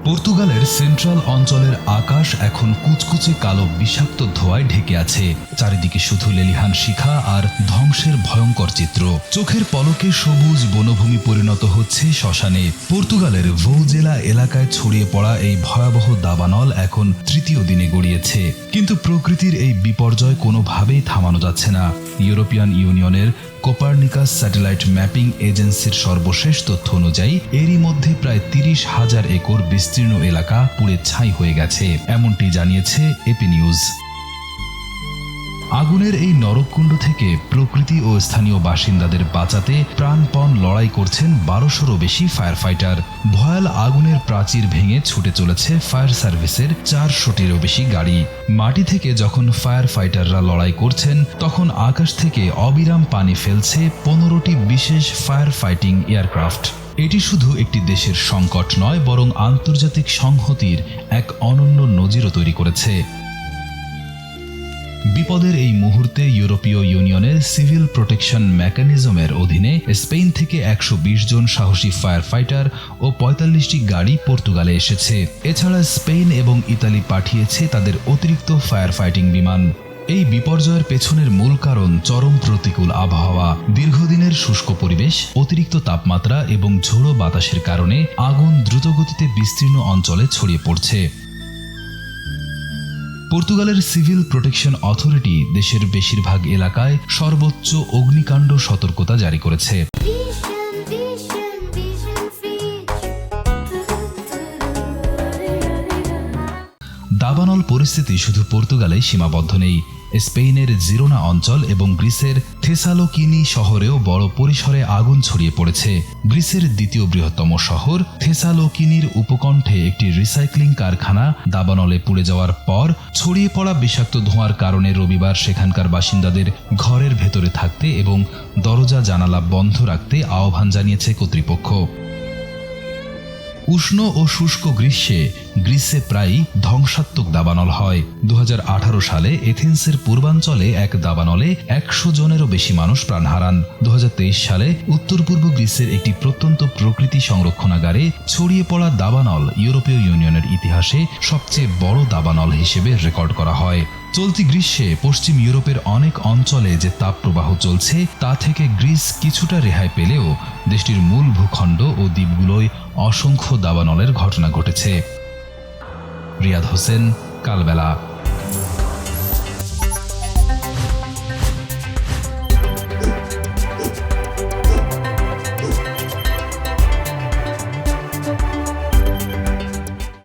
পর্তুগালের সেন্ট্রাল অঞ্চলের আকাশ এখন কুচকুচে কালো বিষাক্ত ধোঁয়ায় ঢেকে আছে। চারিদিকে শুধু লেলিহান শিখা আর ধ্বংসের ভয়ঙ্কর চিত্র। চোখের পলকে সবুজ বনভূমি পরিণত হচ্ছে শ্মশানে। পর্তুগালের ভৌজেলা এলাকায় ছড়িয়ে পড়া এই ভয়াবহ দাবানল এখন তৃতীয় দিনে গড়িয়েছে। কিন্তু প্রকৃতির এই বিপর্যয় কোনোভাবেই থামানো যাচ্ছে না। ইউরোপিয়ান ইউনিয়নের কোপার্নিকাস স্যাটেলাইট ম্যাপিং এজেন্সির সর্বশেষ তথ্য অনুযায়ী এরই মধ্যে প্রায় ৩০,০০০ একর বিস্তীর্ণ এলাকা পুড়ে ছাই হয়ে গেছে, এমনটি জানিয়েছে এপি নিউজ। আগুনের এই নরককুণ্ড থেকে প্রকৃতি ও স্থানীয় বাসিন্দাদের বাঁচাতে প্রাণপণ লড়াই করছেন ১২০০রও বেশি ফায়ার ফাইটার। ভয়াল আগুনের প্রাচীর ভেঙে ছুটে চলেছে ফায়ার সার্ভিসের ৪০০টিরও বেশি গাড়ি। মাটি থেকে যখন ফায়ার ফাইটাররা লড়াই করছেন, তখন আকাশ থেকে অবিরাম পানি ফেলছে ১৫টি বিশেষ ফায়ার ফাইটিং এয়ারক্রাফট। এটি শুধু একটি দেশের সংকট নয়, বরং আন্তর্জাতিক সংহতির এক অনন্য নজিরও তৈরি করেছে। বিপদের এই মুহূর্তে ইউরোপীয় ইউনিয়নের সিভিল প্রোটেকশন মেকানিজমের অধীনে স্পেন থেকে ১২০ জন সাহসী ফায়ার ফাইটার ও ৪৫টি গাড়ি পর্তুগালে এসেছে। এছাড়া স্পেন এবং ইতালি পাঠিয়েছে তাদের অতিরিক্ত ফায়ার ফাইটিং বিমান। এই বিপর্যয়ের পেছনের মূল কারণ চরম প্রতিকূল আবহাওয়া। দীর্ঘদিনের শুষ্ক পরিবেশ, অতিরিক্ত তাপমাত্রা এবং ঝোড়ো বাতাসের কারণে আগুন দ্রুতগতিতে বিস্তীর্ণ অঞ্চলে ছড়িয়ে পড়ছে। পর্তুগালের সিভিল প্রোটেকশন অথরিটি দেশের বেশিরভাগ এলাকায় সর্বোচ্চ অগ্নিকাণ্ড সতর্কতা জারি করেছে। দাবানল পরিস্থিতি শুধু পর্তুগালেই সীমাবদ্ধ নেই। স্পেনের জিরোনা অঞ্চল এবং গ্রিসের থেসালোকিনি শহরেও বড় পরিসরে আগুন ছড়িয়ে পড়েছে। গ্রিসের দ্বিতীয় বৃহত্তম শহর থেসালোকিনির উপকণ্ঠে একটি রিসাইক্লিং কারখানা দাবানলে পুড়ে যাওয়ার পর ছড়িয়ে পড়া বিষাক্ত ধোঁয়ার কারণে রবিবার সেখানকার বাসিন্দাদের ঘরের ভেতরে থাকতে এবং দরজা জানালা বন্ধ রাখতে আহ্বান জানিয়েছে কর্তৃপক্ষ। উষ্ণ ও শুষ্ক গ্রীষ্মে গ্রিসে প্রায়ই ধ্বংসাত্মক দাবানল হয়। ২০১৮ সালে এথেন্সের পূর্বাঞ্চলে এক দাবানলে ১০০ জনেরও বেশি মানুষ প্রাণ হারান। ২০২৩ সালে উত্তর পূর্ব গ্রিসের একটি প্রত্যন্ত প্রকৃতি সংরক্ষণাগারে ছড়িয়ে পড়া দাবানল ইউরোপীয় ইউনিয়নের ইতিহাসে সবচেয়ে বড় দাবানল হিসেবে রেকর্ড করা হয়। চলতি গ্রীষ্মে পশ্চিম ইউরোপের অনেক অঞ্চলে যে তাপপ্রবাহ চলছে, তা থেকে গ্রিস কিছুটা রেহাই পেলেও দেশটির মূল ভূখণ্ড ও দ্বীপগুলোয় অসংখ্য দাবানলের ঘটনা ঘটেছে। রিয়াদ হোসেন, কালবেলা।